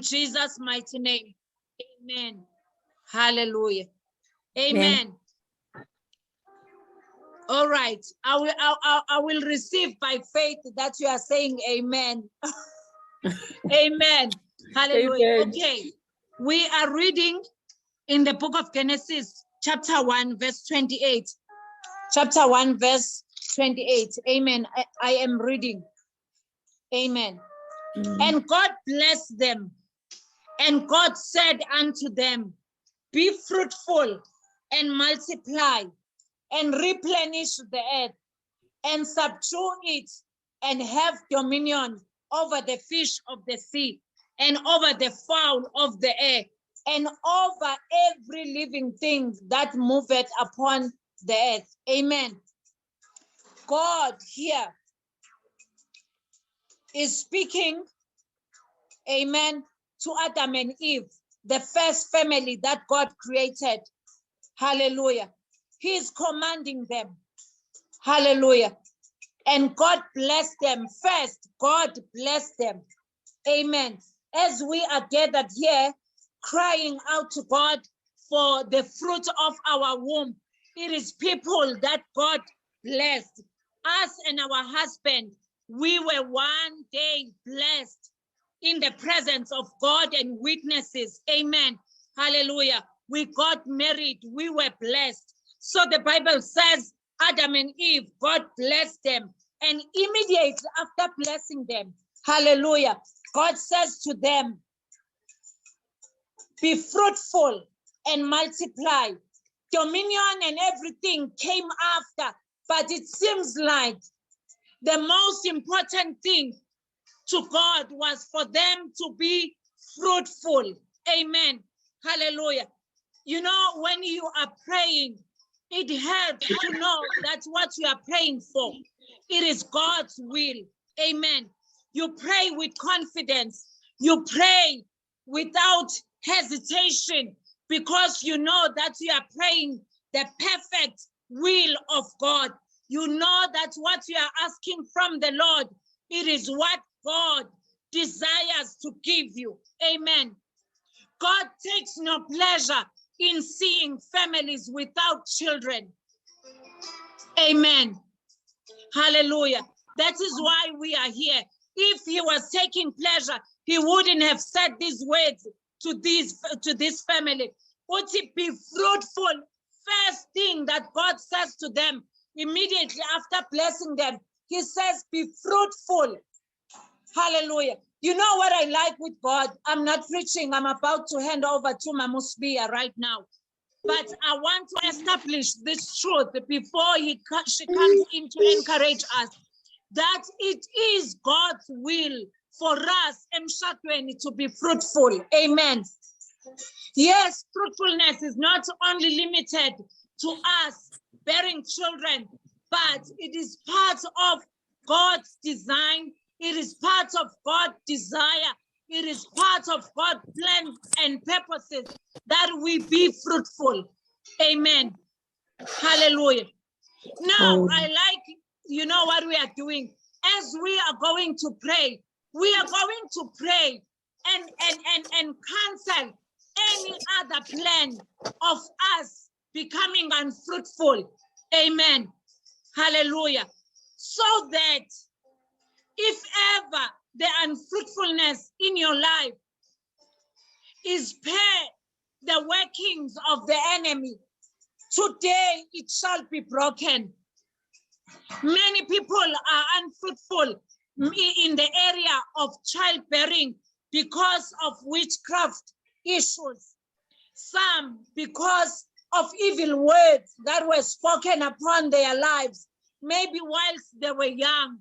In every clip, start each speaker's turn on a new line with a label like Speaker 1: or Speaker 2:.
Speaker 1: Jesus' mighty name. Amen. Hallelujah. Amen.
Speaker 2: Amen.
Speaker 1: All right. I will receive by faith that you are saying amen. Amen. Hallelujah.
Speaker 2: Amen.
Speaker 1: Okay. We are reading in the book of Genesis, chapter 1, verse 28. Chapter 1, verse 28. Amen. I am reading. Amen. And God blessed them. And God said unto them, be fruitful and multiply and replenish the earth and subdue it and have dominion over the fish of the sea and over the fowl of the air and over every living thing that moveth upon the earth. Amen. God here is speaking, amen, to Adam and Eve, the first family that God created. Hallelujah. He is commanding them. Hallelujah. And God bless them. First, God bless them. Amen. As we are gathered here, crying out to God for the fruit of our womb, it is people that God blessed. Us and our husband, we were one day blessed in the presence of God and witnesses. Amen. Hallelujah. We got married. We were blessed. So the Bible says, Adam and Eve, God blessed them. And immediately after blessing them, hallelujah, God says to them, be fruitful and multiply. Dominion and everything came after, but it seems like the most important thing to God was for them to be fruitful. Amen. Hallelujah. You know, when you are praying, it helps to know that what you are praying for, it is God's will. Amen. You pray with confidence. You pray without hesitation because you know that you are praying the perfect will of God. You know that what you are asking from the Lord, it is what God desires to give you. Amen. God takes no pleasure in seeing families without children. Amen. Hallelujah. That is why we are here. If he was taking pleasure, he wouldn't have said these words to this family. Would it be fruitful? First thing that God says to them immediately after blessing them, he says, be fruitful. Hallelujah. You know what I like with God? I'm not preaching. I'm about to hand over to Mamusbia right now. But I want to establish this truth before she comes in to encourage us, that it is God's will for us, Emshadweni, to be fruitful. Amen. Yes, fruitfulness is not only limited to us bearing children, but it is part of God's design. It is part of God's desire. It is part of God's plan and purposes that we be fruitful. Amen. Hallelujah. Now, I like, you know what we are doing? As we are going to pray, we are going to pray and cancel any other plan of us becoming unfruitful. Amen. Hallelujah. So that if ever the unfruitfulness in your life is per the workings of the enemy, today it shall be broken. Many people are unfruitful in the area of childbearing because of witchcraft issues. Some because of evil words that were spoken upon their lives, maybe whilst they were young.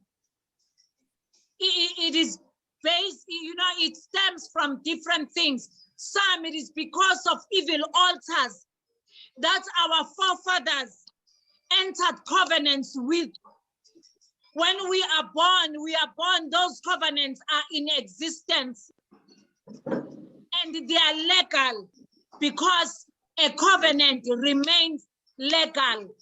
Speaker 1: It is based, you know, it stems from different things. Some it is because of evil altars that our forefathers entered covenants with. When we are born, those covenants are in existence and they are legal because a covenant remains legal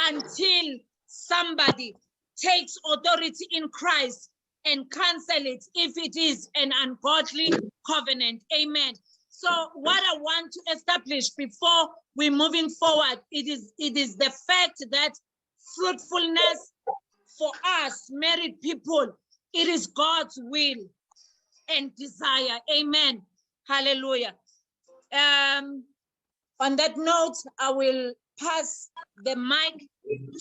Speaker 1: until somebody takes authority in Christ and cancel it if it is an ungodly covenant. Amen. So what I want to establish before we're moving forward, it is the fact that fruitfulness for us married people, it is God's will and desire. Amen. Hallelujah. On that note, I will pass the mic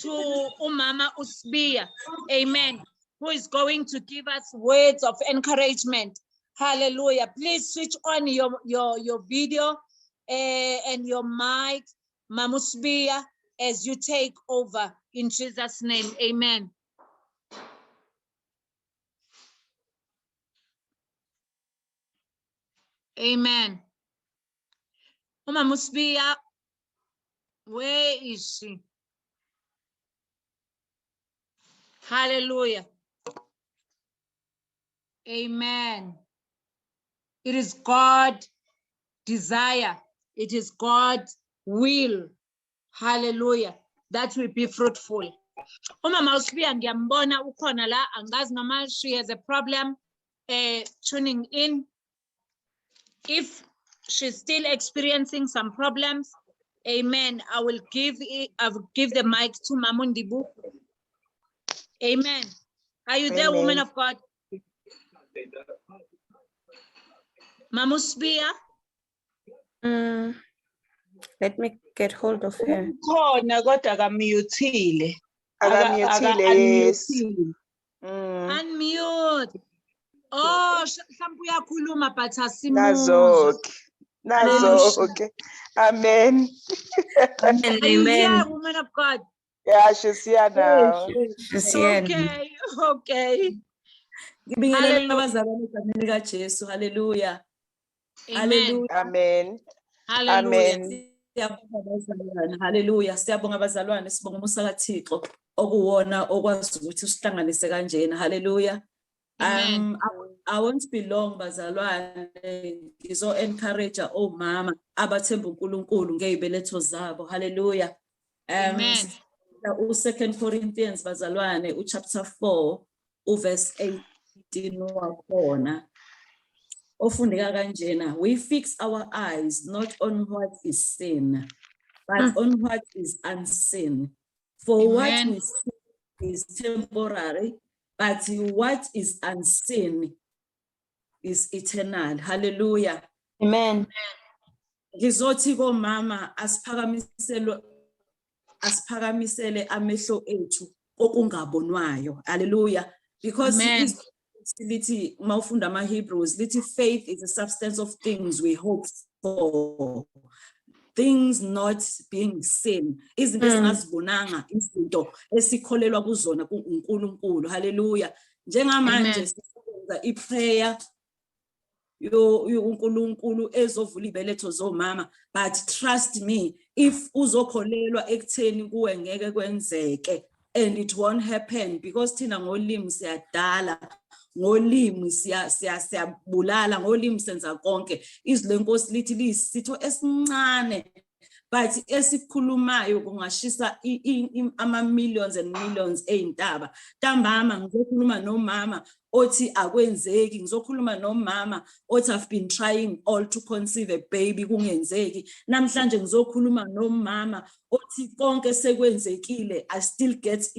Speaker 1: to Umama Usbia. Amen. Who is going to give us words of encouragement. Hallelujah. Please switch on your video and your mic, Mama Usbia, as you take over in Jesus' name. Amen. Amen. Mama Usbia, where is she? Hallelujah. Amen. It is God's desire. It is God's will. Hallelujah. That will be fruitful. Umama Usbia ngiyambona ukhona la, angazi noma she has a problem tuning in. If she's still experiencing some problems, amen, I will give the mic to Mamundibu. Amen. Are you there, woman of God? Mama Usbia?
Speaker 2: Let me get hold of her.
Speaker 3: Akamutile.
Speaker 2: Yes.
Speaker 1: Unmute. Oh, sambuya kuluma but asimuzwa.
Speaker 3: Nazoke. Amen.
Speaker 2: Amen.
Speaker 1: Are you here, woman of God?
Speaker 3: Yeah, she's here now.
Speaker 2: She's here.
Speaker 1: Okay.
Speaker 2: Hallelujah.
Speaker 1: Amen.
Speaker 3: Amen.
Speaker 1: Hallelujah.
Speaker 3: Amen.
Speaker 2: Hallelujah. Siyabonga bazalwane, sibonga umusa kaThixo okuwona okwazi ukuthi usihlanganise kanjena. Hallelujah.
Speaker 1: Amen.
Speaker 2: I won't be long bazalwane. Ngizo encourage omama abathemba uNkulunkulu ngezibeletho zabo. Hallelujah.
Speaker 1: Amen.
Speaker 2: U2 Corinthians bazalwane chapter 4 verse 18 wakhona. Ofundeka kanjena, we fix our eyes not on what is seen, but on what is unseen. For what we see is temporary, but what is unseen is eternal. Hallelujah.
Speaker 4: Amen.
Speaker 2: Ngizothi komama asiphakamisele amehlo ethu okungabonwayo. Hallelujah. Because lithi mawufunda ama-Hebrews lithi faith is a substance of things we hope for, things not being seen, izinto esingazibonanga, izinto esikholelwa kuzona kuNkulunkulu. Hallelujah. Njengamanje sisenza iprayer uNkulunkulu ezovula izibeletho zomama, but trust me, if uzokholelwa ekutheni kuwe ngeke kwenzeke, and it won't happen, because thina ngolimi siyadala, ngolimi siyabulala, ngolimi senza konke. Izwi lenkosi lithi liyisitho esincane, but esikhulumayo kungashisa ama-millions and millions ey'ntaba. Ntambama ngizokhuluma nomama othi akwenzeki, ngizokhuluma nomama othi I've been trying all to conceive a baby kungenzeki. Namhlanje ngizokhuluma nomama othi konke sekwenzekile, I still get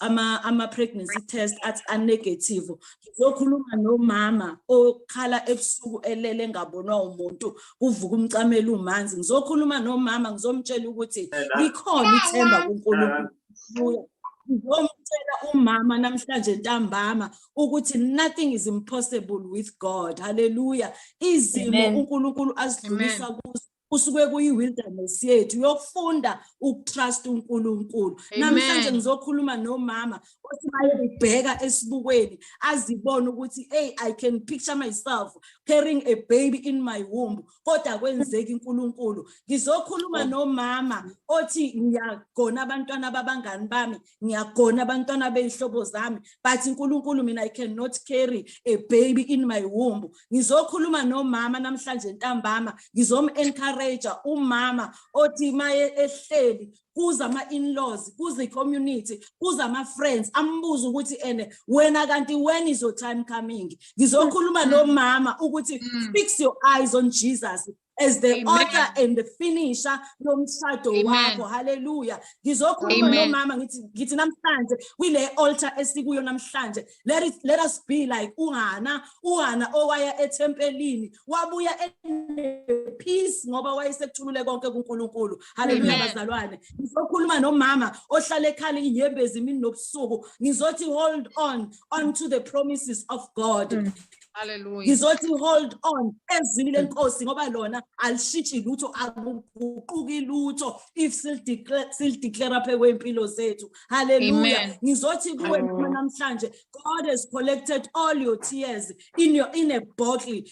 Speaker 2: ama-pregnancy test at a-negative. Ngizokhuluma nomama okhala ebusuku elele ngabonwa umuntu kuvuka umcamela umanzi. Ngizokhuluma nomama ngizomtshela ukuthi likhona ithemba kuNkulunkulu. Ngizomtshela umama namhlanje ntambama ukuthi nothing is impossible with God. Hallelujah. Izimo uNkulunkulu azidlulisa kuzo usuke kuyi-wilderness yethu yokufunda ukutrust uNkulunkulu. Namhlanje ngizokhuluma nomama othi mayebheka esibukweni azibone ukuthi hey, I can picture myself carrying a baby in my womb, kodwa kwenzeki uNkulunkulu. Ngizokhuluma nomama othi ngiyagona abantwana babangani bami, ngiyagona abantwana beyihlobo zami, but uNkulunkulu mina I cannot carry a baby in my womb. Ngizokhuluma nomama namhlanje ntambama ngizom-encourage encourage umama othi maye ehleli kuza ama-in-laws kuza i-community kuza ama-friends ambuza ukuthi wena kanti when is your time coming? Ngizokhuluma nomama ukuthi fix your eyes on Jesus as the author and the finisher yomshado wakho. Hallelujah. Ngizokhuluma nomama ngithi namhlanje kwile altar esikuyo namhlanje let us be like uHana owaya ethempelini wabuya peace ngoba wayesekuthulule konke kuNkulunkulu. Hallelujah bazalwane. Ngizokhuluma nomama ohlala ekhaya inyembezi imini nobusuku ngizothi hold on to the promises of God.
Speaker 1: Hallelujah.
Speaker 2: Ngizothi hold on ezwini lenkosi ngoba lona alishitshi lutho akuguquki lutho if still declare aphe kwempilo zethu. Hallelujah. Ngizothi kuwe namhlanje God has collected all your tears in a bottle.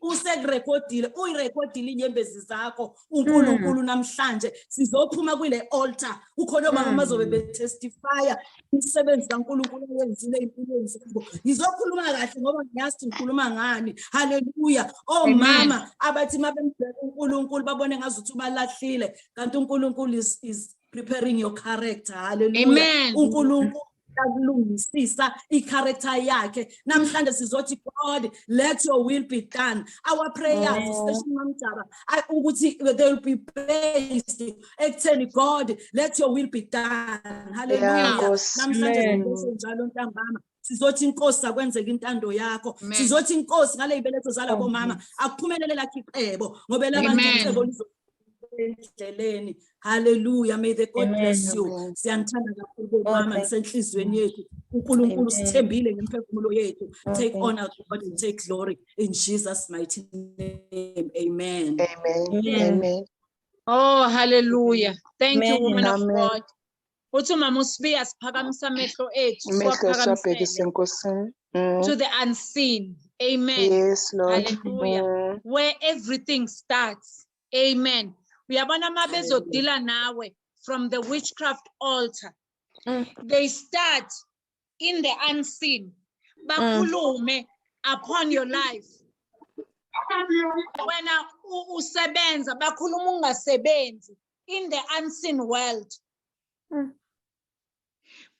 Speaker 2: Userekhodile uyirekhodile inyembezi zakho uNkulunkulu namhlanje sizophuma kwile altar ukhona omama abazobe betestifya umsebenzi kaNkulunkulu oyenzile empilweni zabo. Ngizokhuluma kahle ngoba ngiyazi ngikhuluma ngani. Hallelujah. Oh mama abathi mabembheka uNkulunkulu babone ngazuthi ubalahlile kanti uNkulunkulu is preparing your character. Hallelujah. uNkulunkulu ukulungisisa i-character yakhe. Namhlanje sizothi God let your will be done. Our prayers especially mamjaba ukuthi they will be based ekutheni God let your will be done. Hallelujah. Namhlanje njalo ntambama sizothi inkosi akwenzeka intando yakho. Sizothi inkosi ngale ibeletho zala bomama akuphumelele lakhe icebo ngoba labantu icebo endleleni. Hallelujah. May the God bless you. Siyanthanda kakhulu mama ngisenhlizweni yethu. uNkulunkulu sithembile ngemphefumulo yethu. Take honor to God and take glory in Jesus mighty name. Amen.
Speaker 3: Amen.
Speaker 1: Oh, hallelujah. Thank you, woman of God. Uthi mama uSibiya siphakamisa amehlo ethu to the unseen. Amen.
Speaker 3: Yes, Lord.
Speaker 1: Hallelujah. Where everything starts. Amen. Uyabona mabezodila nawe from the witchcraft altar. They start in the unseen. Bakhulume upon your life. Wena usebenza bakhuluma ungasebenzi in the unseen world.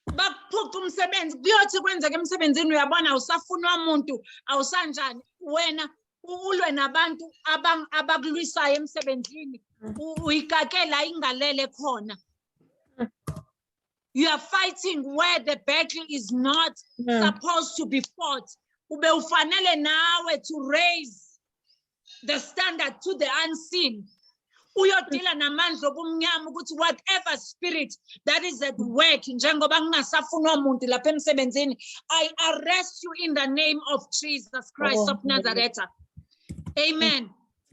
Speaker 1: Bakuphuca umsebenzi kuyothi kwenzeke emsebenzini uyabona awusafunwa umuntu awusanjani wena ulwe nabantu abakulwisayo emsebenzini uyikakela ingalele khona. You are fighting where the battle is not supposed to be fought. Ube ufanele nawe to raise the standard to the unseen. Uyodila namandla obumnyama ukuthi whatever spirit that is at work njengoba kungasafunwa umuntu lapha emsebenzini, I arrest you in the name of Jesus Christ of Nazareth. Amen.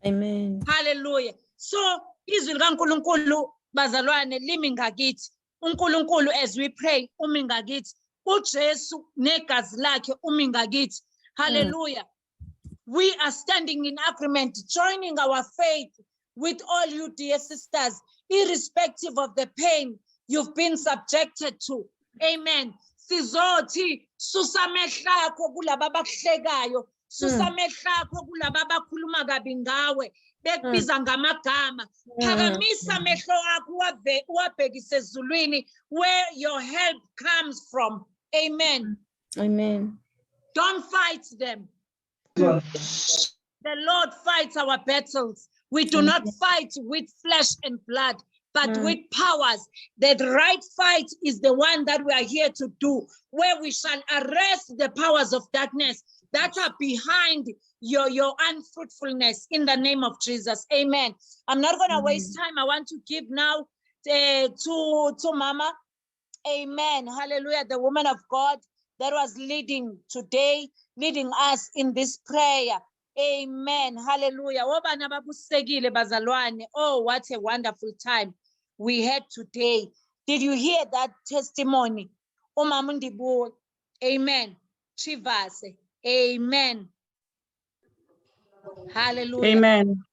Speaker 4: Amen.
Speaker 1: Hallelujah. So izwi likaNkulunkulu bazalwane limi ngakithi. uNkulunkulu as we pray umi ngakithi. uJesu negazi lakhe umi ngakithi. Hallelujah. We are standing in agreement, joining our faith with all you dear sisters, irrespective of the pain you've been subjected to. Amen. Sizothi susamehlakho kulaba abakuhlekayo, susamehlakho kulaba abakhuluma kabi ngawe, bekubiza ngamagama. Phakamisa amehlo akho uwabhekise ezulwini where your help comes from. Amen.
Speaker 4: Amen.
Speaker 1: Don't fight them. The Lord fights our battles. We do not fight with flesh and blood, but with powers. The right fight is the one that we are here to do, where we shall arrest the powers of darkness that are behind your unfruitfulness in the name of Jesus. Amen. I'm not going to waste time. I want to give now to Mama. Amen. Hallelujah. The woman of God that was leading us in this prayer. Amen. Hallelujah. Oh, what a wonderful time we had today. Did you hear that testimony? Amen. Chivase. Amen. Hallelujah.
Speaker 4: Amen.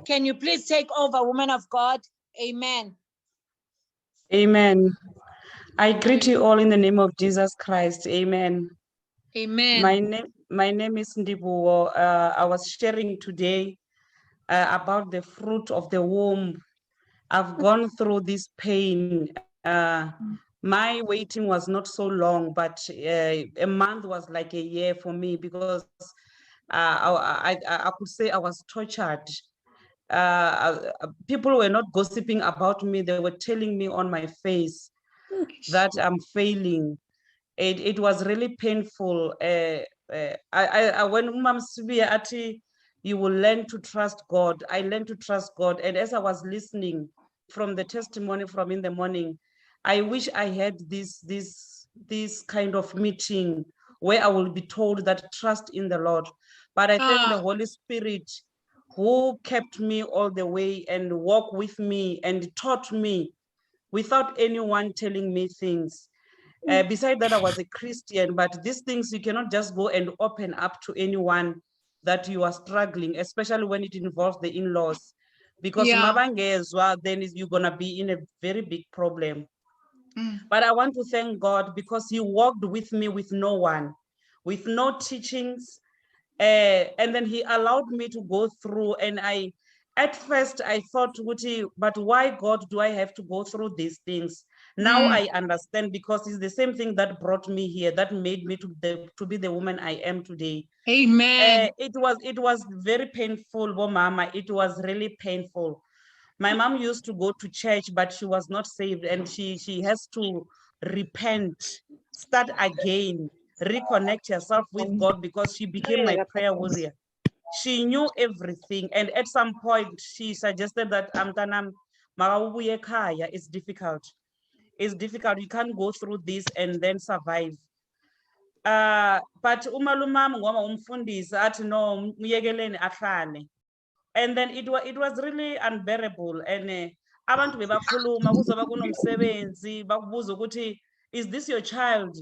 Speaker 1: Can you please take over, woman of God? Amen.
Speaker 4: Amen. I greet you all in the name of Jesus Christ. Amen.
Speaker 1: Amen.
Speaker 4: My name is Ndibuo. I was sharing today about the fruit of the womb. I've gone through this pain. My waiting was not so long, but a month was like a year for me because I could say I was tortured. People were not gossiping about me. They were telling me on my face that I'm failing. It was really painful. When Mom Sibia ati, you will learn to trust God. I learned to trust God. And as I was listening from the testimony from in the morning, I wish I had this kind of meeting where I will be told that trust in the Lord. But I thank the Holy Spirit who kept me all the way and walked with me and taught me without anyone telling me things. Beside that, I was a Christian, but these things you cannot just go and open up to anyone that you are struggling, especially when it involves the in-laws, because then you're gonna be in a very big problem. But I want to thank God because He walked with me with no one, with no teachings, and then He allowed me to go through. And at first I thought, but why, God, do I have to go through these things? Now I understand, because it's the same thing that brought me here, that made me to be the woman I am today.
Speaker 1: Amen.
Speaker 4: It was very painful, Mama. It was really painful. My mom used to go to church, but she was not saved, and she has to repent, start again, reconnect herself with God, because she became my prayer warrior. She knew everything, and at some point she suggested that it's difficult. It's difficult. You can't go through this and then survive. But umalumam ngoma umfundisi athi no muyekeleni ahlale. And then it was really unbearable. And abantu bebakhuluma kuzoba kunomsebenzi bakubuza ukuthi, is this your child?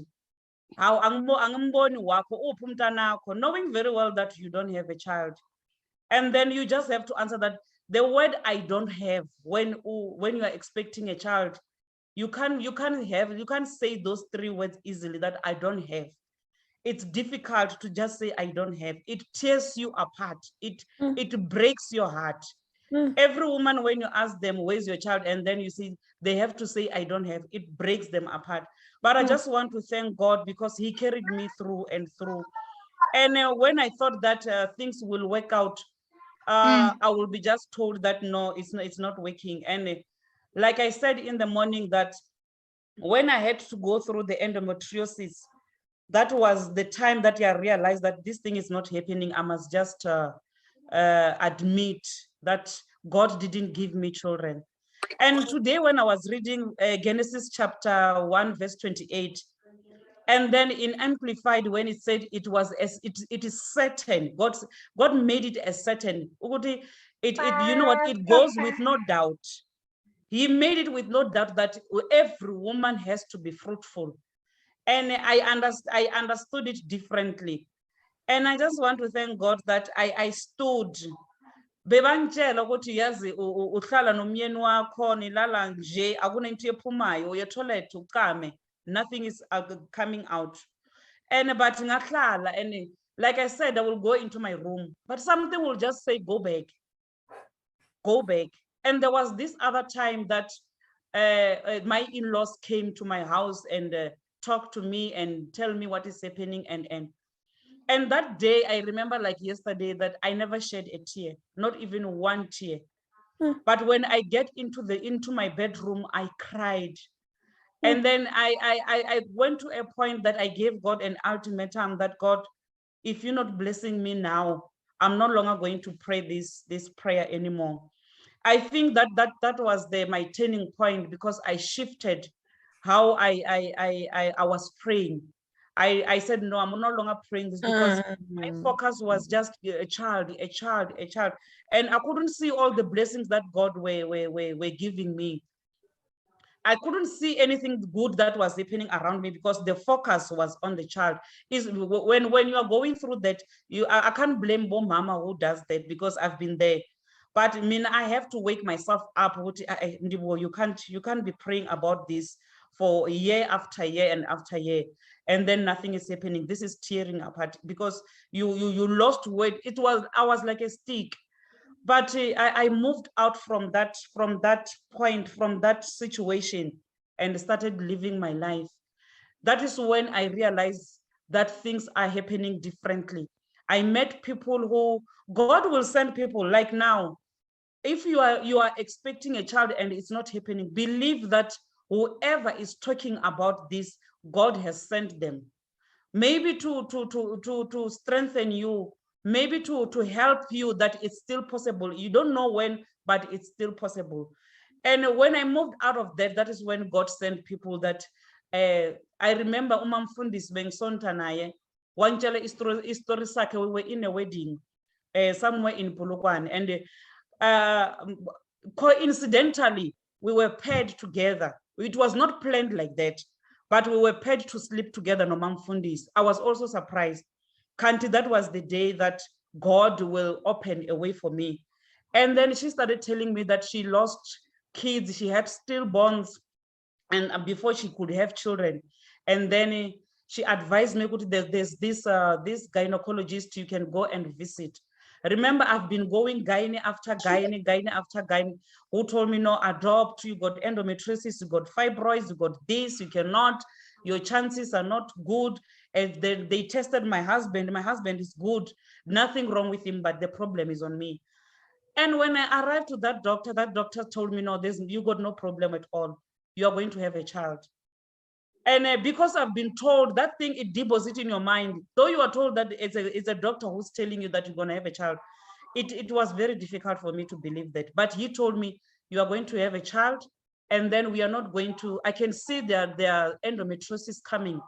Speaker 4: How angimboni wakho uphi umntanakho, knowing very well that you don't have a child. And then you just have to answer that the word I don't have, when you are expecting a child, you can't say those 3 words easily, that I don't have. It's difficult to just say I don't have. It tears you apart. It breaks your heart. Every woman, when you ask them, where's your child? And then you see they have to say I don't have, it breaks them apart. But I just want to thank God, because He carried me through and through. And when I thought that things will work out, I will be just told that no, it's not working. And like I said in the morning, that when I had to go through the endometriosis, that was the time that I realized that this thing is not happening. I must just admit that God didn't give me children. And today, when I was reading Genesis chapter 1, verse 28, and then in Amplified, when it said it is certain, God made it as certain. You know what? It goes with no doubt. He made it with no doubt that every woman has to be fruitful. And I understood it differently. And I just want to thank God that I stood. Bebangitshela ukuthi yazi uhlala nomyeni wakho nilala nje akunento ephumayo uye toilet uqame, nothing is coming out. And but ngahlala, and like I said, I will go into my room, but something will just say go back. And there was this other time that my in-laws came to my house and talk to me and tell me what is happening. And that day, I remember like yesterday, that I never shed a tear, not even one tear. But when I get into my bedroom, I cried. And then I went to a point that I gave God an ultimatum, that God, if you're not blessing me now, I'm no longer going to pray this prayer anymore. I think that was my turning point, because I shifted how I was praying. I said, no, I'm no longer praying this, because my focus was just a child. And I couldn't see all the blessings that God were giving me. I couldn't see anything good that was happening around me, because the focus was on the child. Is when you are going through that, I can't blame Mama who does that, because I've been there. But I mean, I have to wake myself up. You can't be praying about this for year after year and after year, and then nothing is happening. This is tearing apart, because you lost weight. I was like a stick. But I moved out from that point, from that situation, and started living my life. That is when I realized that things are happening differently. I met people who, God will send people like now. If you are expecting a child and it's not happening, believe that whoever is talking about this, God has sent them. Maybe to strengthen you, maybe to help you that it's still possible. You don't know when, but it's still possible. And when I moved out of that, that is when God sent people that I remember umamfundisi bengisonta naye wantshela istory sakhe. We were in a wedding somewhere in Polokwane, and coincidentally we were paired together. It was not planned like that, but we were paired to sleep together no Mfundisi. I was also surprised. Kanti, that was the day that God will open a way for me. And then she started telling me that she lost kids, she had stillborns, and before she could have children. And then she advised me, there's this gynecologist you can go and visit. Remember, I've been going gyne after gyne, who told me, no, adopt, you got endometriosis, you got fibroids, you got this, you cannot, your chances are not good. And then they tested my husband is good, nothing wrong with him, but the problem is on me. And when I arrived to that doctor told me, no, you got no problem at all. You are going to have a child. And because I've been told that thing, it deposits in your mind, though you are told that it's a doctor who's telling you that you're going to have a child, it was very difficult for me to believe that. But he told me, you are going to have a child, and then we are not going to, I can see their endometriosis coming,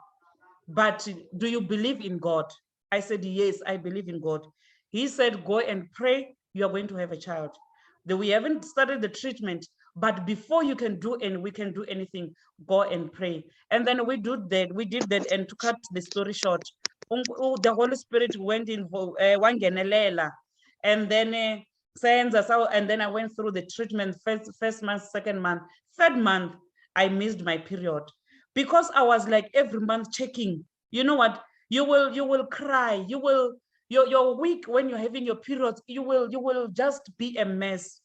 Speaker 4: but do you believe in God? I said, yes, I believe in God. He said, go and pray, you are going to have a child. We haven't started the treatment, but before you can do and we can do anything, go and pray. And then we did that, and to cut the story short, the Holy Spirit went in for wangenelela, and then sends us out. And then I went through the treatment, first month, second month, third month, I missed my period, because I was like every month checking. You know what? You will cry. You're weak when you're having your periods. You will just be a mess.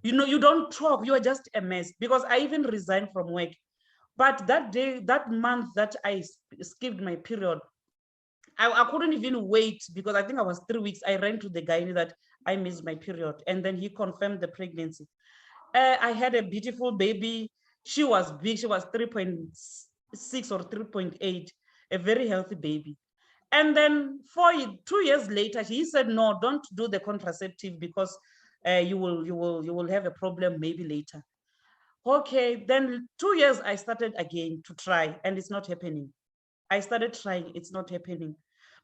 Speaker 4: You know, you don't talk, you are just a mess. Because I even resigned from work. But that day, that month that I skipped my period, I couldn't even wait, because I think I was 3 weeks. I ran to the guy that I missed my period, and then he confirmed the pregnancy. I had a beautiful baby. She was big. She was 3.6 or 3.8, a very healthy baby. And then 2 years later, he said, no, don't do the contraceptive, because you will have a problem maybe later. Okay, then 2 years I started again to try, and it's not happening. I started trying, it's not happening.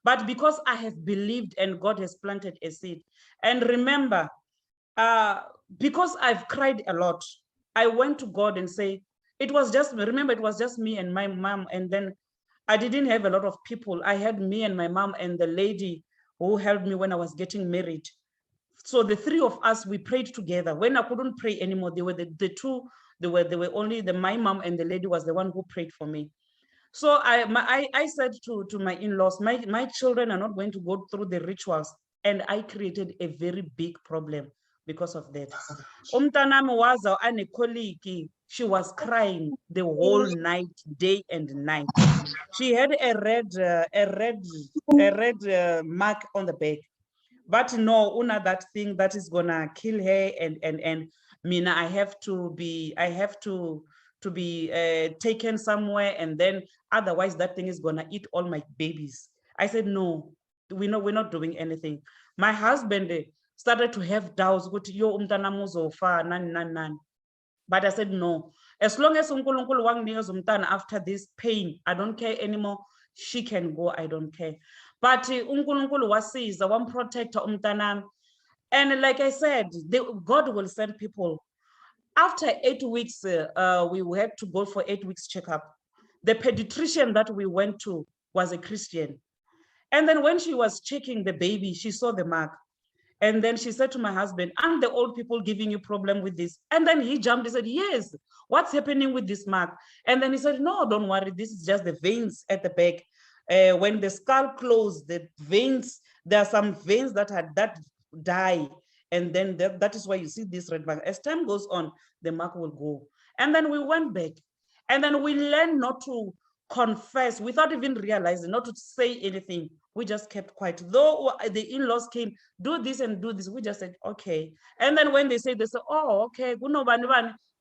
Speaker 4: But because I have believed and God has planted a seed. And remember, because I've cried a lot, I went to God and say, it was just me and my mom. And then I didn't have a lot of people. I had me and my mom and the lady who helped me when I was getting married. So the three of us, we prayed together. When I couldn't pray anymore, they were the two, they were only my mom and the lady was the one who prayed for me. So I said to my in-laws, my children are not going to go through the rituals. And I created a very big problem because of that. Umtanami waza ane colleague, she was crying the whole night, day and night. She had a red mark on the back. But no, una that thing that is gonna kill her, and Mina, I have to be taken somewhere, and then otherwise that thing is gonna eat all my babies. I said, no, we're not doing anything. My husband started to have doubts, but I said, no, as long as uNkulunkulu wanginika umntana after this pain, I don't care anymore. She can go, I don't care. But uNkulunkulu wasiza, protector umntanami. And like I said, God will send people. After 8 weeks, we had to go for 8 weeks checkup. The pediatrician that we went to was a Christian. And then when she was checking the baby, she saw the mark. And then she said to my husband, aren't the old people giving you problem with this? And then he jumped, he said, yes, what's happening with this mark? And then he said, no, don't worry, this is just the veins at the back. When the skull closed, the veins, there are some veins that die. And then that is why you see this red mark. As time goes on, the mark will go. And then we went back. And then we learned not to confess without even realizing, not to say anything. We just kept quiet. Though the in-laws came, do this and do this, we just said, okay. And then when they say, oh, okay,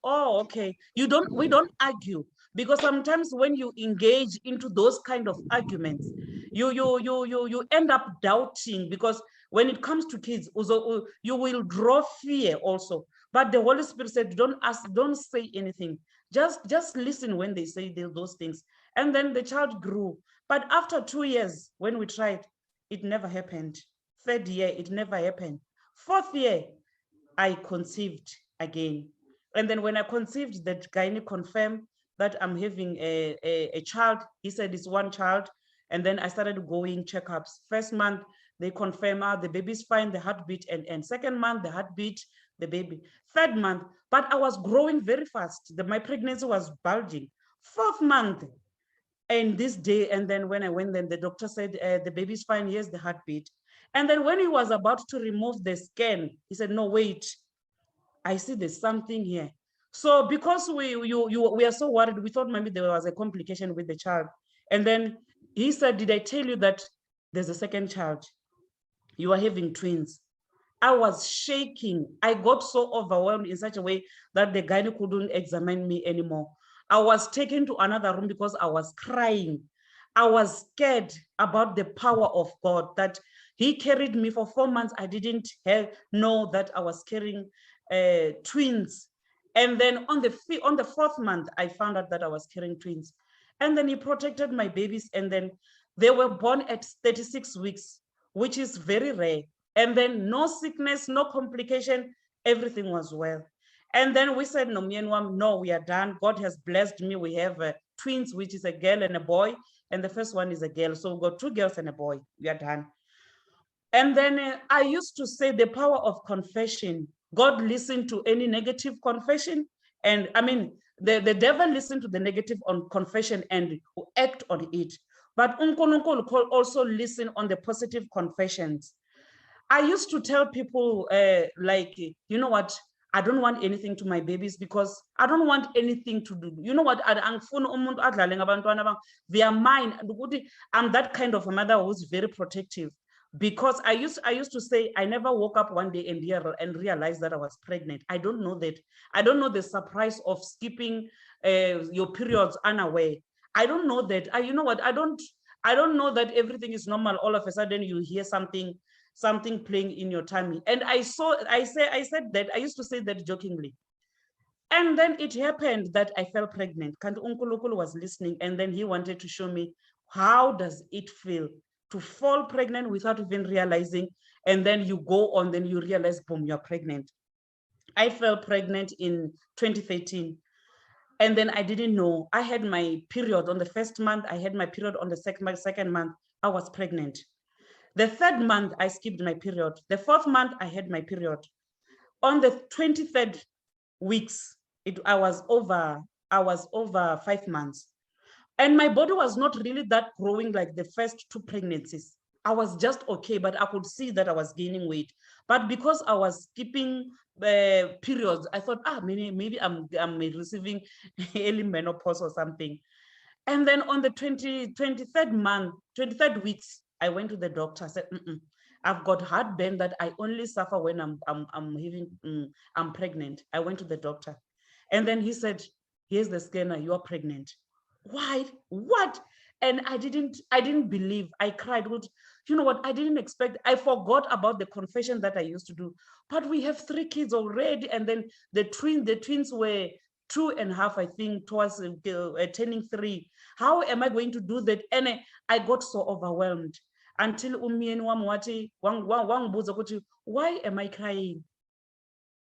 Speaker 4: oh, okay. We don't argue, because sometimes when you engage into those kind of arguments, you end up doubting, because when it comes to kids, also, you will draw fear also. But the Holy Spirit said, don't say anything. Just listen when they say those things. And then the child grew. But after 2 years, when we tried, it never happened. 3rd year, it never happened. 4th year, I conceived again. And then when I conceived, the gynae confirmed that I'm having a child. He said it's 1 child. And then I started going checkups. 1st month, they confirm the baby's fine, the heartbeat, and 2nd month, the heartbeat, the baby. 3rd month, but I was growing very fast. My pregnancy was bulging. 4th month, and this day, and then when I went, then the doctor said, the baby's fine, here's the heartbeat. And then when he was about to remove the scan, he said, no, wait, I see there's something here. So because we are so worried, we thought maybe there was a complication with the child. And then he said, did I tell you that there's a 2nd child? You are having twins. I was shaking. I got so overwhelmed in such a way that the gynae couldn't examine me anymore. I was taken to another room because I was crying. I was scared about the power of God, that he carried me for 4 months. I didn't know that I was carrying twins. And then on the 4th month, I found out that I was carrying twins. And then he protected my babies. And then they were born at 36 weeks, which is very rare. And then no sickness, no complication, everything was well. And then we said, no, we are done. God has blessed me. We have twins, which is a girl and a boy. And the first one is a girl. So we got 2 girls and a boy. We are done. And then I used to say the power of confession. God listened to any negative confession. And I mean, the devil listened to the negative on confession and act on it. But uNkulunkulu also listen on the positive confessions. I used to tell people, like, you know what? I don't want anything to my babies because I don't want anything to do. You know what? They are mine. I'm that kind of a mother who's very protective, because I used to say I never woke up one day and realized that I was pregnant. I don't know that. I don't know the surprise of skipping your periods unaware. I don't know that. You know what? I don't know that everything is normal. All of a sudden you hear something playing in your tummy. And I said that, I used to say that jokingly. And then it happened that I fell pregnant. Kanti uNkulunkulu was listening, and then he wanted to show me, how does it feel to fall pregnant without even realizing, and then you go on, then you realize, boom, you're pregnant. I fell pregnant in 2013. And then I didn't know. I had my period on the 1st month. I had my period on the 2nd month. I was pregnant. The 3rd month, I skipped my period. The 4th month, I had my period. On the 23rd weeks, I was over 5 months. And my body was not really that growing like the first 2 pregnancies. I was just okay, but I could see that I was gaining weight. But because I was skipping periods, I thought, maybe I'm receiving early menopause or something. And then on the 23rd weeks, I went to the doctor. I said, I've got heartburn that I only suffer when I'm pregnant. I went to the doctor, and then he said, here's the scanner, you are pregnant. Why? What? And I didn't believe. I cried. You know what? I didn't expect. I forgot about the confession that I used to do. But we have 3 kids already, and then the twins were 2.5, I think, towards turning 3. How am I going to do that? And I got so overwhelmed until why am I crying?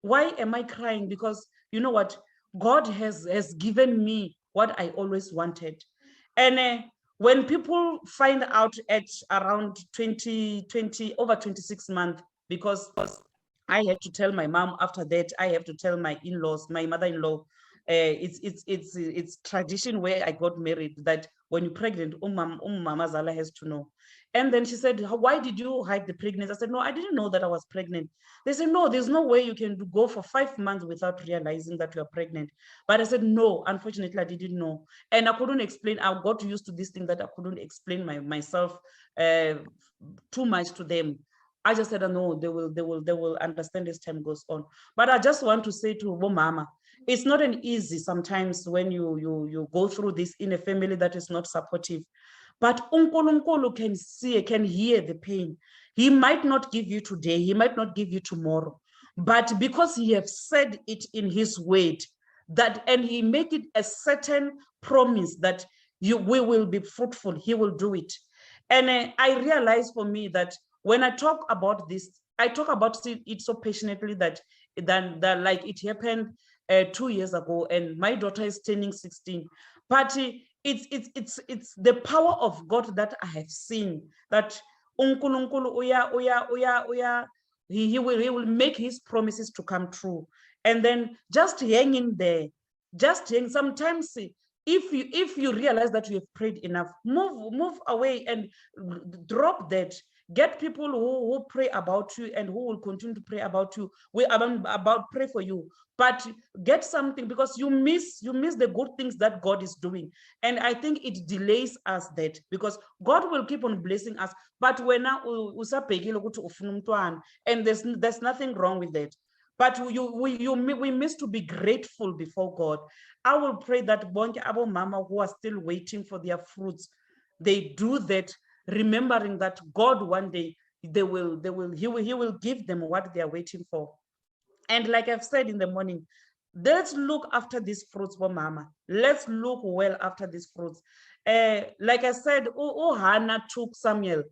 Speaker 4: Why am I crying? Because you know what? God has given me what I always wanted. And when people find out at around 20, over 26 months, because I had to tell my mom after that, I have to tell my in-laws, my mother-in-law, it's tradition where I got married that when you're pregnant, Mama Zala has to know. And then she said, why did you hide the pregnancy? I said, no, I didn't know that I was pregnant. They said, no, there's no way you can go for 5 months without realizing that you are pregnant. But I said, no, unfortunately, I didn't know. And I couldn't explain. I got used to this thing that I couldn't explain myself too much to them. I just said, no, they will understand as time goes on. But I just want to say to Mama, it's not an easy sometimes when you go through this in a family that is not supportive. But uNkulunkulu can see, can hear the pain. He might not give you today, he might not give you tomorrow, but because he has said it in his word, that, and he made it a certain promise that we will be fruitful, he will do it. And I realized for me that when I talk about this, I talk about it so passionately that like it happened 2 years ago, and my daughter is turning 16. But it's the power of God that I have seen, that uNkulunkulu he will make his promises to come true. And then just hang in there, sometimes if you realize that you have prayed enough, move away and drop that. Get people who pray about you and who will continue to pray about you. Pray for you, but get something, because you miss the good things that God is doing. And I think it delays us that, because God will keep on blessing us. But when and there's nothing wrong with that. But we miss to be grateful before God. I will pray that bonke abo mama who are still waiting for their fruits, they do that, remembering that God one day he will give them what they are waiting for. And like I've said in the morning, let's look after these fruits for mama. Let's look well after these fruits. Like I said, Hannah took Samuel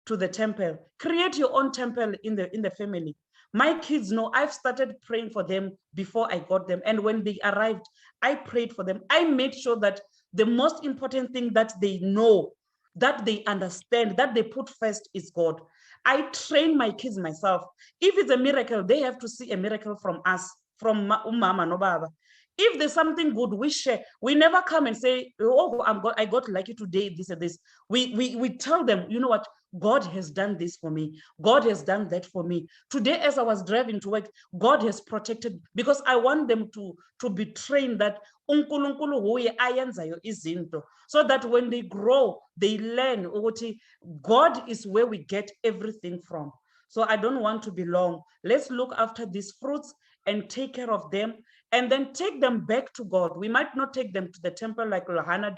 Speaker 4: to the temple. Create your own temple in the family. My kids know I've started praying for them before I got them. And when they arrived, I prayed for them. I made sure that the most important thing that they know, that they understand, that they put first is God. I train my kids myself. If it's a miracle, they have to see a miracle from us, from Mama no Baba. If there's something good, we share. We never come and say, oh, I got lucky today, this and this. We tell them, you know what? God has done this for me. God has done that for me. Today, as I was driving to work, God has protected, because I want them to be trained that uNkulunkulu huye ayenzayo izinto, so that when they grow, they learn ukuthi God is where we get everything from. So I don't want to be long. Let's look after these fruits and take care of them, and then take them back to God. We might not take them to the temple like Hannah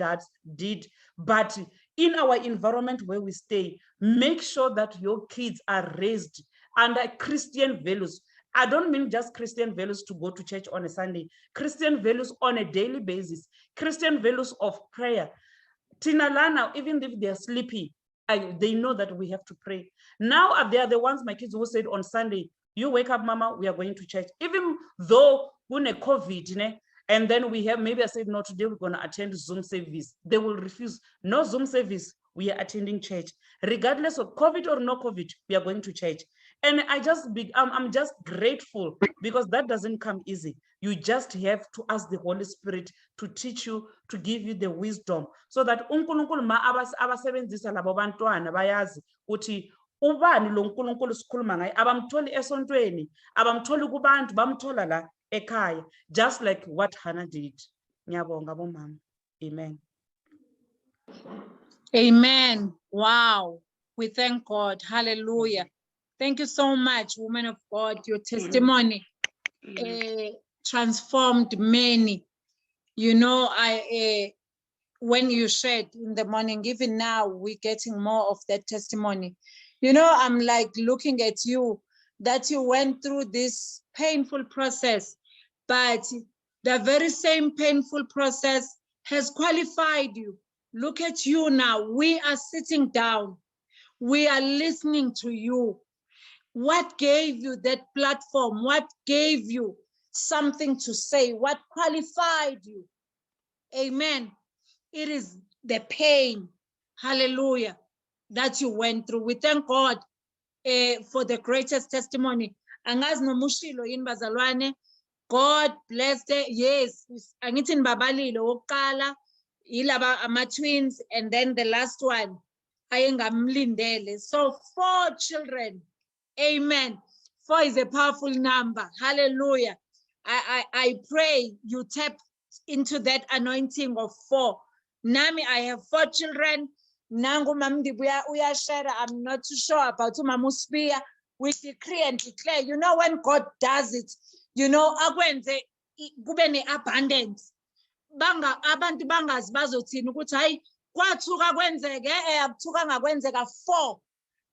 Speaker 4: did, but in our environment where we stay, make sure that your kids are raised under Christian values. I don't mean just Christian values to go to church on a Sunday, Christian values on a daily basis, Christian values of prayer. Tina Lana, even if they're sleepy, they know that we have to pray. Now they are the ones, my kids, who said on Sunday, you wake up, mama, we are going to church. Even though when a COVID, and then we have, maybe I said, no, today we're going to attend Zoom service. They will refuse. No Zoom service, we are attending church. Regardless of COVID or no COVID, we are going to church. And I'm just grateful, because that doesn't come easy. You just have to ask the Holy Spirit to teach you, to give you the wisdom, so that uNkulunkulu ma abasebenzisa labo bantwana bayazi ukuthi ubani lo uNkulunkulu sikhuluma ngaye, abamtholi esontweni, abamtholi kubantu, bamthola la ekhaya, just like what Hannah did. Ngiyabonga bomama. Amen.
Speaker 1: Amen. Wow. We thank God. Hallelujah. Thank you so much, woman of God. Your testimony transformed many. You know, when you shared in the morning, even now, we're getting more of that testimony. You know, I'm like looking at you, that you went through this painful process, but the very same painful process has qualified you. Look at you now. We are sitting down. We are listening to you. What gave you that platform? What gave you something to say? What qualified you? Amen. It is the pain, hallelujah, that you went through. We thank God for the greatest testimony. Angazi nomushilo yini bazalwane, God bless the, yes, angithi nibabalile wokuqala yilaba ama-twins, and then the last one ayengamlindele. So 4 children. Amen. 4 is a powerful number. Hallelujah. I pray you tap into that anointing of 4. Nami, I have 4 children. Nangu mamdi uyashare. I'm not too sure about Mama Uspia. We decree and declare. You know, when God does it, you know, akwenze kube ne-abundance. Abantu bangazi bazothini ukuthi hayi kwathuka kwenzeke akuthuka ngakwenzeka 4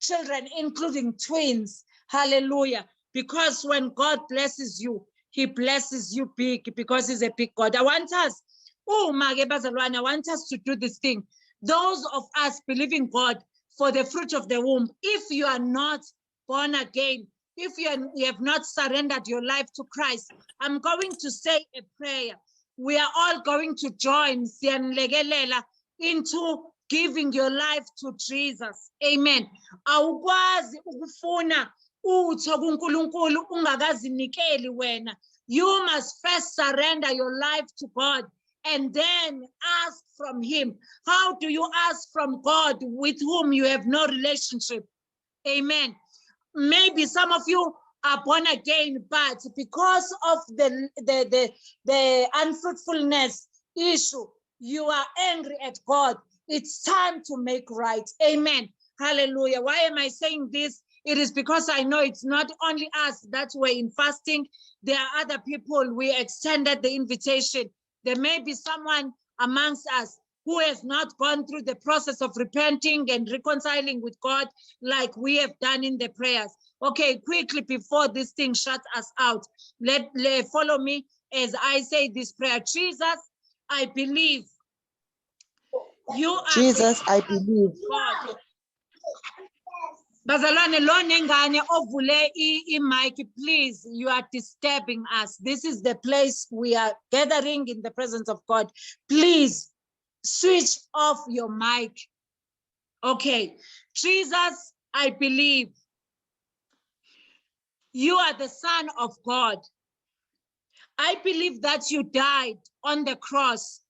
Speaker 1: children including twins. Hallelujah. Because when God blesses you, he blesses you big, because he's a big God. I want us to do this thing. Those of us believing God for the fruit of the womb, if you are not born again, if you have not surrendered your life to Christ, I'm going to say a prayer. We are all going to join into giving your life to Jesus. Amen. Awukwazi ukufuna utho kuNkulunkulu ungakazinikeli wena. You must first surrender your life to God and then ask from him. How do you ask from God with whom you have no relationship? Amen. Maybe some of you are born again, but because of the unfruitfulness issue, you are angry at God. It's time to make right. Amen. Hallelujah. Why am I saying this? It is because I know it's not only us that were in fasting. There are other people. We extended the invitation. There may be someone amongst us who has not gone through the process of repenting and reconciling with God like we have done in the prayers. Okay, quickly before this thing shuts us out, let follow me as I say this prayer. Jesus, I believe you are
Speaker 3: Jesus, I believe.
Speaker 1: God. Bazalwane lo nengane ovule i-mic, please, you are disturbing us. This is the place we are gathering in the presence of God. Please switch off your mic. Okay, Jesus, I believe you are the Son of God. I believe that you died on the cross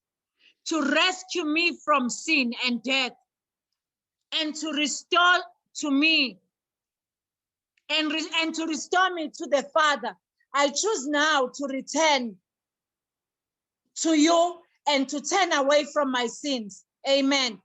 Speaker 1: to rescue me from sin and death, and to restore to me and to restore me to the Father. I choose now to return to you and to turn away from my sins. Amen.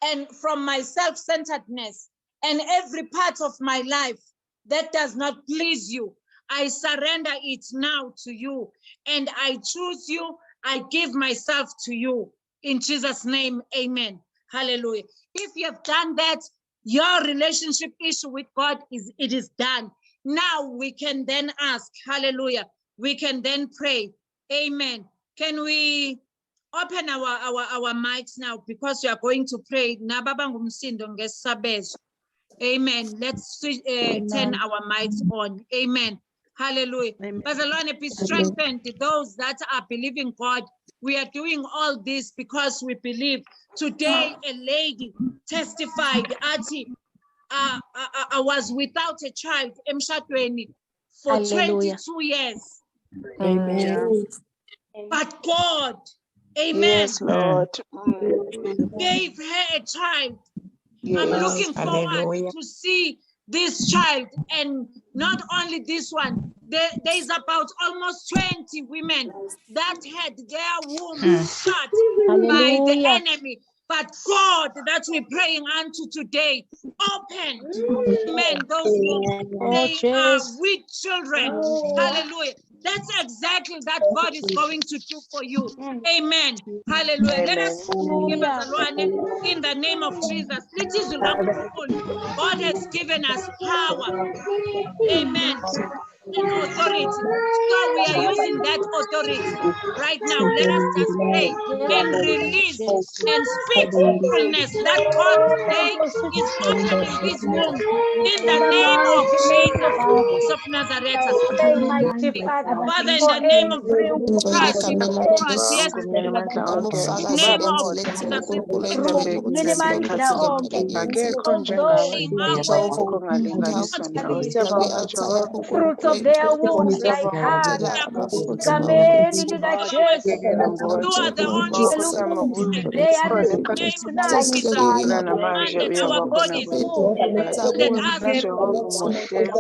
Speaker 1: And from my self-centeredness and every part of my life that does not please you. I surrender it now to you, and I choose you. I give myself to you in Jesus' name. Amen. Hallelujah. If you have done that, your relationship issue with God is done. Now we can then ask. Hallelujah. We can then pray. Amen. Can we open our mics now, because we are going to pray? Amen. Let's turn our mics on. Amen. Hallelujah. Bazalwane, be strengthened. Those that are believing God, we are doing all this because we believe. Today, a lady testified, Ati, I was without a child, emshadweni, for
Speaker 3: Hallelujah.
Speaker 1: 22 years.
Speaker 3: Amen.
Speaker 1: But God, amen,
Speaker 3: Yes, Lord.
Speaker 1: gave her a child. I'm
Speaker 3: Yes.
Speaker 1: looking forward to see this child, and not only this one. There's about almost 20 women that had their wombs shut by the enemy. But God, that we're praying unto today, opened, amen, those wombs. They are with children. Hallelujah. That's exactly that God is going to do for you. Amen. Hallelujah. Let us give us a in the name of Jesus. God has given us power. Amen. And authority. So we are using that authority right now. Let us just pray and release and speak fruitfulness that God today is opening this womb in the name of Jesus Christ of Nazareth. Father, in the name of Christ, Jesus Christ, yes, in the name of Jesus,
Speaker 5: of their wombs like Hannah. Amen. In the chest.
Speaker 1: You are the only one.
Speaker 5: They are
Speaker 1: In the
Speaker 5: receiving
Speaker 1: name of
Speaker 5: tonight.
Speaker 1: Jesus, and our bodies that us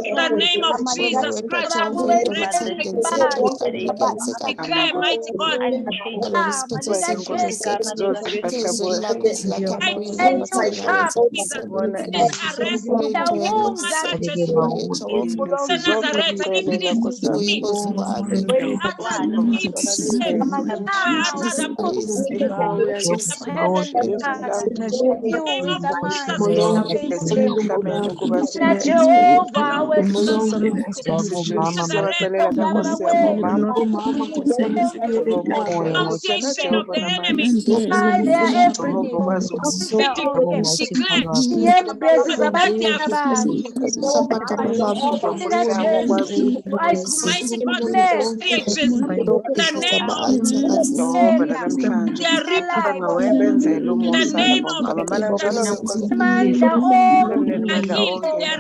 Speaker 1: in the name of Jesus Christ. Declare, mighty God, Jesus is arrested.
Speaker 5: Their wombs are
Speaker 1: Nazareth, if it is me,
Speaker 5: Jehovah will
Speaker 1: association of the enemy.
Speaker 5: everything.
Speaker 1: Declare
Speaker 5: Yes, blesses
Speaker 1: mighty God, creatures, the name of their the name of the healing, their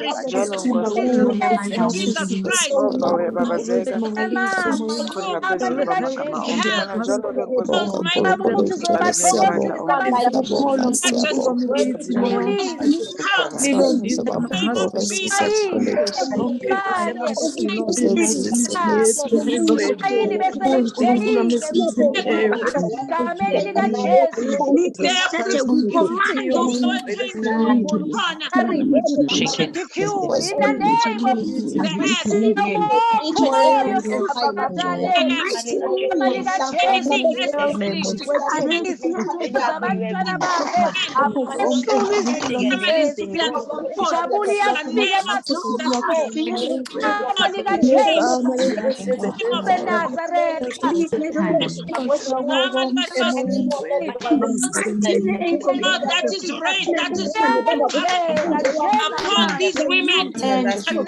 Speaker 1: Jesus Christ. That is raised, that is upon these women. The name of because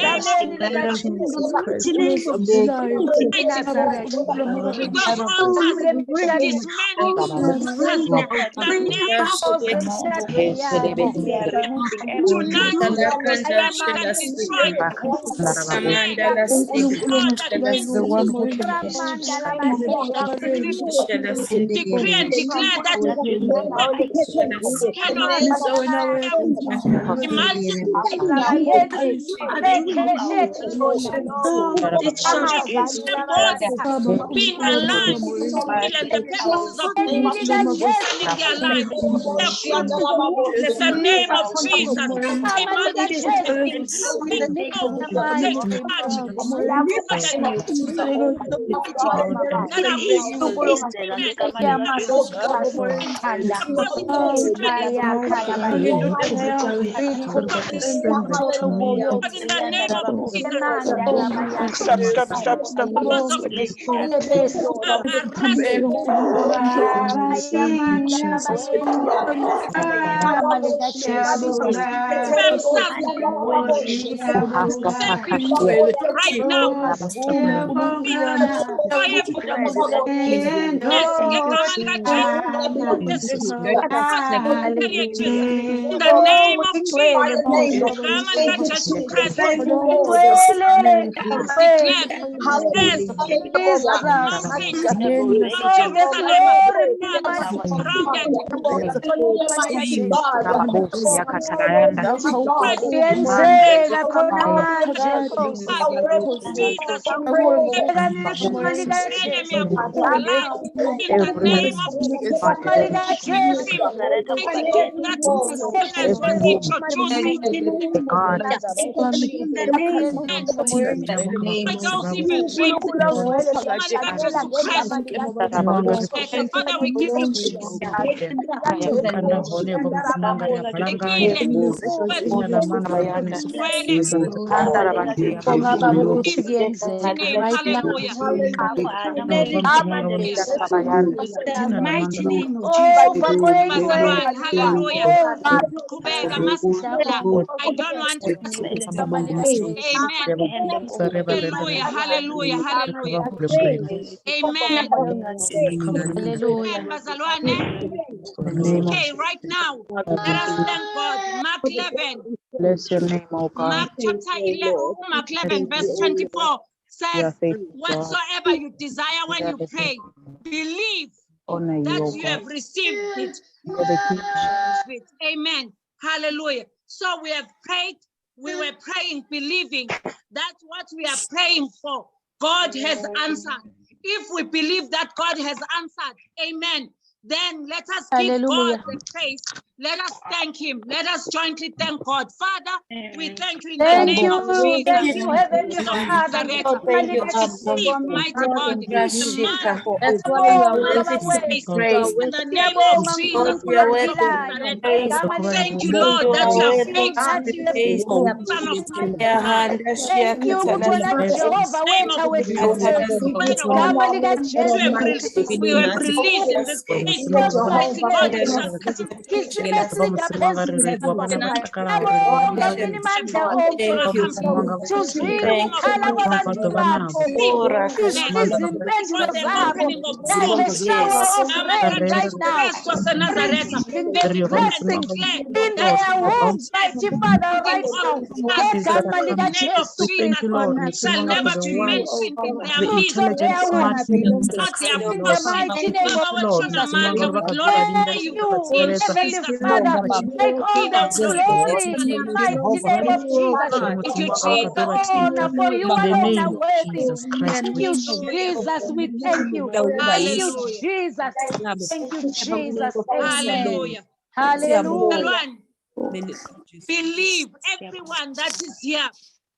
Speaker 1: altars dismantled altars. The name of tonight establish and destroy decree and declare that being aligned and the purposes of their life. The name of Jesus. Right now, in the name of Jesus Christ, Father, we give you I don't want to. Amen. Hallelujah. Hallelujah. Amen. Okay, right now, let us thank God. Mark 11.
Speaker 3: Bless your name, oh God.
Speaker 1: Mark chapter 11, Mark 11, verse 24. says,
Speaker 3: faithful, God.
Speaker 1: whatsoever you desire when you pray, believe
Speaker 3: Honor you,
Speaker 1: that
Speaker 3: O
Speaker 1: you
Speaker 3: God.
Speaker 1: have received it.
Speaker 3: You're the King.
Speaker 1: Amen. Hallelujah. So we have prayed. We were praying, believing that what we are praying for, God has answered. If we believe that God has answered, amen, then let us give
Speaker 5: Hallelujah.
Speaker 1: God the praise. Let us thank him. Let us jointly thank God. Father, we thank you in the
Speaker 5: Thank
Speaker 1: name of Jesus.
Speaker 5: you, Heavenly
Speaker 1: Of
Speaker 5: Father.
Speaker 1: Nazareth.
Speaker 6: Oh, thank you,
Speaker 1: We
Speaker 6: Abba.
Speaker 1: receive, mighty God, the
Speaker 6: Rashika.
Speaker 1: man
Speaker 6: That's why you are
Speaker 1: of
Speaker 6: worthy to be
Speaker 1: faith
Speaker 6: praised.
Speaker 1: in the name of Jesus
Speaker 6: Lord, you are
Speaker 1: Christ
Speaker 6: worthy
Speaker 1: of
Speaker 6: to be
Speaker 1: Nazareth.
Speaker 6: praised.
Speaker 1: Thank you,
Speaker 6: Lord,
Speaker 1: Lord,
Speaker 6: you
Speaker 1: that
Speaker 6: are
Speaker 1: you are
Speaker 6: worthy
Speaker 1: faithful,
Speaker 6: to be praised.
Speaker 1: Son of mighty God.
Speaker 6: Yahanda
Speaker 5: Thank you,
Speaker 6: Shiakata
Speaker 5: Mukona Jehovah,
Speaker 1: Name of
Speaker 5: wetha
Speaker 1: Jesus,
Speaker 6: Kata
Speaker 5: wethu.
Speaker 1: word of God,
Speaker 5: Igama lika
Speaker 1: which
Speaker 5: Jesu
Speaker 1: we have released in this place. Mighty God, it shall come
Speaker 5: isimesi singaphezu abonke minimandla
Speaker 6: Thank you.
Speaker 5: suzwile
Speaker 6: Thank
Speaker 5: ukukhala
Speaker 6: you.
Speaker 5: kwabantu bakho
Speaker 6: Ora
Speaker 5: izwile
Speaker 1: for
Speaker 5: izimpendulo
Speaker 1: the
Speaker 5: zabo.
Speaker 1: opening of
Speaker 5: Like a
Speaker 1: doors.
Speaker 5: shower of rain right now.
Speaker 1: Christ was a Nazareth.
Speaker 5: Releasing
Speaker 1: We
Speaker 5: the
Speaker 1: decree and
Speaker 5: blessings
Speaker 1: declare
Speaker 5: in
Speaker 1: that
Speaker 5: their homes,
Speaker 1: yes,
Speaker 5: mighty Father,
Speaker 1: in
Speaker 5: right now.
Speaker 1: us,
Speaker 5: Ngegama
Speaker 1: in
Speaker 5: lika
Speaker 1: the name of
Speaker 5: Jesu
Speaker 1: Jesus,
Speaker 5: Kristu.
Speaker 1: shall never be mentioned in their
Speaker 5: Fruits of
Speaker 1: midst.
Speaker 5: their wombs,
Speaker 1: Not their
Speaker 5: in the
Speaker 1: portion.
Speaker 5: mighty name of
Speaker 1: Baba
Speaker 5: Jesus.
Speaker 1: Wachona Manda, we glorify
Speaker 5: Thank
Speaker 1: you
Speaker 5: you,
Speaker 1: in
Speaker 5: Heavenly
Speaker 1: Jesus'
Speaker 5: Father.
Speaker 1: name.
Speaker 5: Take
Speaker 1: Be
Speaker 5: all
Speaker 1: thou
Speaker 5: the glory
Speaker 1: glorified.
Speaker 5: in the mighty name of Jesus.
Speaker 1: Thank you,
Speaker 5: Take all
Speaker 1: Jesus.
Speaker 5: the honor, for you alone are worthy. Thank you,
Speaker 1: Hallelujah.
Speaker 5: Jesus. We thank you. Thank you,
Speaker 1: Hallelujah.
Speaker 5: Jesus. Thank you, Jesus. Amen.
Speaker 1: Hallelujah.
Speaker 5: Hallelujah.
Speaker 1: Alwan, believe everyone that is here,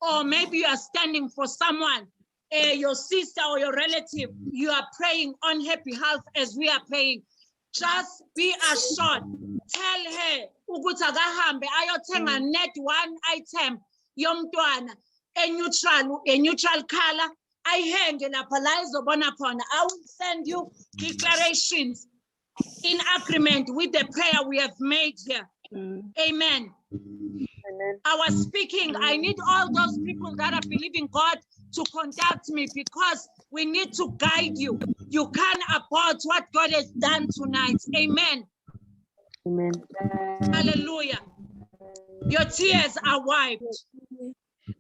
Speaker 1: or maybe you are standing for someone, your sister or your relative, you are praying on her behalf as we are praying. Just be assured. Tell her ukuthi akahambe ayothenga net one item yomntwana a neutral color. Ayihenge lapha la izobona khona. I will send you declarations in agreement with the prayer we have made here. Amen. I was speaking. I need all those people that are believing God to contact me, because we need to guide you. You can't abort what God has done tonight. Amen.
Speaker 3: Amen.
Speaker 1: Hallelujah. Your tears are wiped.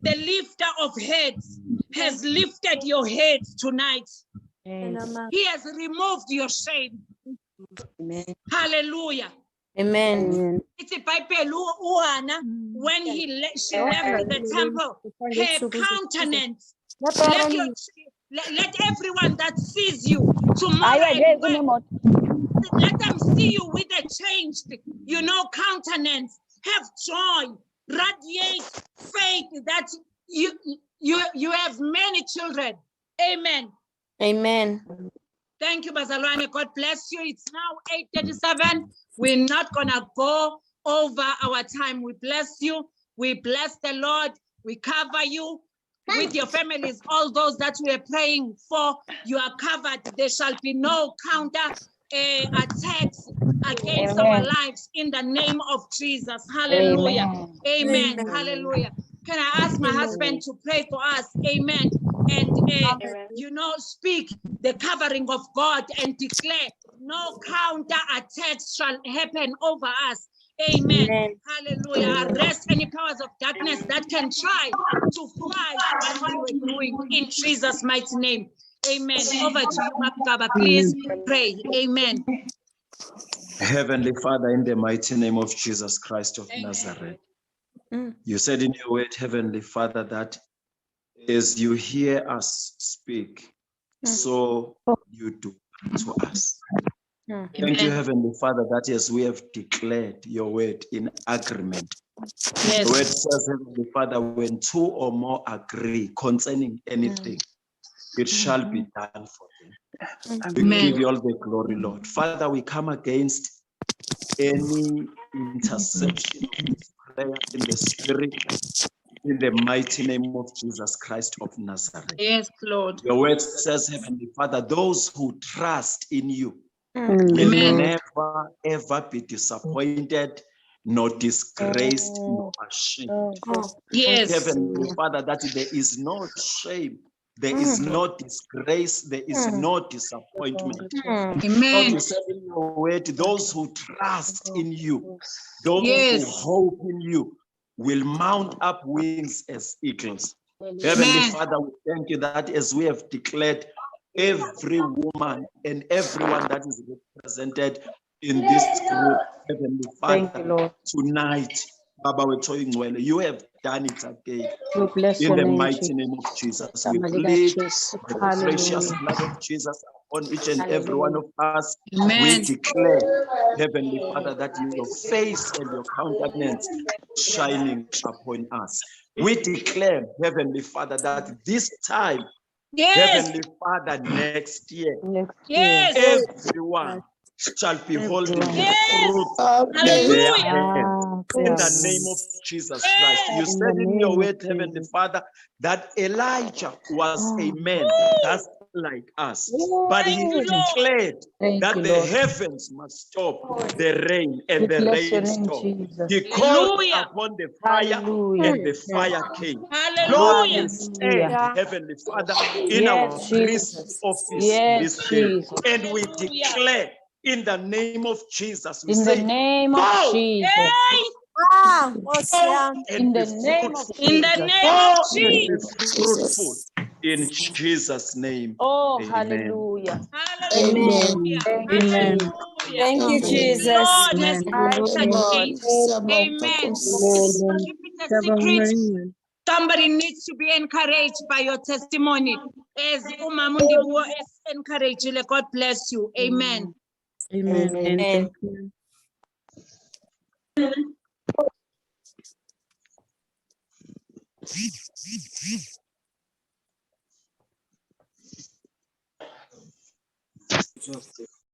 Speaker 1: The lifter of heads has lifted your heads tonight. He has removed your shame.
Speaker 6: Amen.
Speaker 1: Hallelujah.
Speaker 6: Amen.
Speaker 3: Amen.
Speaker 1: It's a Bible. Uana, when she left the temple, her countenance. Let everyone that sees you tomorrow at work, let them see you with a changed, countenance. Have joy, radiate faith that you have many children. Amen.
Speaker 6: Amen.
Speaker 1: Thank you, Bazalwane. God bless you. It's now 8:37. We're not gonna go over our time. We bless you. We bless the Lord. We cover you with your families. All those that we are praying for, you are covered. There shall be no counter attacks against our lives in the name of Jesus. Hallelujah. Amen. Hallelujah. Can I ask my husband to pray for us? Amen. And speak the covering of God and declare no counter attacks shall happen over us. Amen.
Speaker 6: Amen.
Speaker 1: Hallelujah. Arrest any powers of darkness that can try to fight what you are doing in Jesus' mighty name. Amen. Over to you, Makaba. Please pray. Amen.
Speaker 7: Heavenly Father, in the mighty name of Jesus Christ of Nazareth, you said in your word, Heavenly Father, that as you hear us speak, so you do to us. Thank you, Heavenly Father, that as we have declared your word in agreement.
Speaker 1: Yes.
Speaker 7: The word says, Heavenly Father, when two or more agree concerning anything, it shall be done for them. We give you all the glory, Lord. Father, we come against any interception of this prayer in the spirit, in the mighty name of Jesus Christ of Nazareth.
Speaker 1: Yes, Lord.
Speaker 7: Your word says, Heavenly Father, those who trust in you
Speaker 1: Amen.
Speaker 7: will never, ever be disappointed, nor disgraced, nor ashamed.
Speaker 1: Yes.
Speaker 7: Heavenly Father, that there is no shame, there is no disgrace, there is no disappointment. Lord,
Speaker 1: Amen.
Speaker 7: you said in your word, those who trust in you, those
Speaker 1: Yes.
Speaker 7: who hope in you, will mount up wings as eagles. Heavenly
Speaker 1: Amen.
Speaker 7: Father, we thank you that as we have declared, every woman and everyone that is represented in this group, Heavenly
Speaker 3: Thank
Speaker 7: Father,
Speaker 3: you, Lord.
Speaker 7: tonight, Baba Wethu Ingcwele, you have done it again.
Speaker 3: We bless
Speaker 7: In
Speaker 3: your
Speaker 7: the
Speaker 3: name,
Speaker 7: mighty
Speaker 3: Jesus.
Speaker 7: name of Jesus, we plead the precious
Speaker 3: Hallelujah.
Speaker 7: blood of Jesus upon each and every one of us.
Speaker 1: Amen.
Speaker 7: We declare, Heavenly Father, that your face and your countenance is shining upon us. We declare, Heavenly Father, that this time,
Speaker 1: Yes.
Speaker 7: Heavenly Father, next year,
Speaker 3: Next year.
Speaker 1: Yes.
Speaker 7: everyone shall be holding the
Speaker 1: Yes.
Speaker 7: fruit in their
Speaker 1: Hallelujah.
Speaker 7: hands. In the
Speaker 3: Yes.
Speaker 7: name of Jesus Christ. You
Speaker 1: Yes.
Speaker 3: In
Speaker 7: said
Speaker 3: the
Speaker 7: in your
Speaker 3: name of
Speaker 7: word, Heavenly
Speaker 3: Jesus.
Speaker 7: Father, that Elijah was a man just like us, but
Speaker 1: Thank
Speaker 7: he
Speaker 1: you, Lord.
Speaker 7: declared
Speaker 3: Thank
Speaker 7: that
Speaker 3: you,
Speaker 7: the
Speaker 3: Lord.
Speaker 7: heavens must stop the rain,
Speaker 3: We
Speaker 7: and the
Speaker 3: bless your
Speaker 7: rain
Speaker 3: name,
Speaker 7: stopped.
Speaker 3: Jesus.
Speaker 7: He called
Speaker 1: Hallelujah.
Speaker 7: upon the fire,
Speaker 3: Hallelujah.
Speaker 7: and the fire came. Lord, we
Speaker 1: Hallelujah.
Speaker 7: stand,
Speaker 3: Hallelujah.
Speaker 7: Heavenly Father, in our
Speaker 3: Yes,
Speaker 7: priest
Speaker 3: Jesus.
Speaker 7: office
Speaker 3: Yes,
Speaker 7: this day,
Speaker 3: Jesus.
Speaker 7: and we
Speaker 1: Hallelujah.
Speaker 7: declare in the name of Jesus, we
Speaker 3: In the
Speaker 7: say,
Speaker 3: name of
Speaker 7: go
Speaker 3: Jesus.
Speaker 1: Hey.
Speaker 3: In
Speaker 7: and be
Speaker 3: the name of
Speaker 7: fruitful.
Speaker 1: In the
Speaker 3: Jesus.
Speaker 1: name of
Speaker 7: Go
Speaker 3: In the
Speaker 7: and be
Speaker 3: name
Speaker 1: Jesus.
Speaker 3: of
Speaker 7: fruitful.
Speaker 3: Jesus.
Speaker 7: In Jesus' name,
Speaker 3: Oh,
Speaker 7: amen.
Speaker 3: hallelujah.
Speaker 6: Amen.
Speaker 1: Hallelujah.
Speaker 3: Thank you,
Speaker 5: Amen.
Speaker 3: Jesus.
Speaker 1: Hallelujah.
Speaker 6: Thank you,
Speaker 3: Hallelujah.
Speaker 6: Jesus.
Speaker 1: Lord has
Speaker 5: Amen.
Speaker 1: done it again. Amen.
Speaker 5: Amen.
Speaker 1: Keep it a secret.
Speaker 5: Amen.
Speaker 1: Somebody needs to be encouraged by your testimony. As Umamundibuo is encouraged, God bless you. Amen.
Speaker 5: Amen.
Speaker 6: Amen.
Speaker 5: Thank you.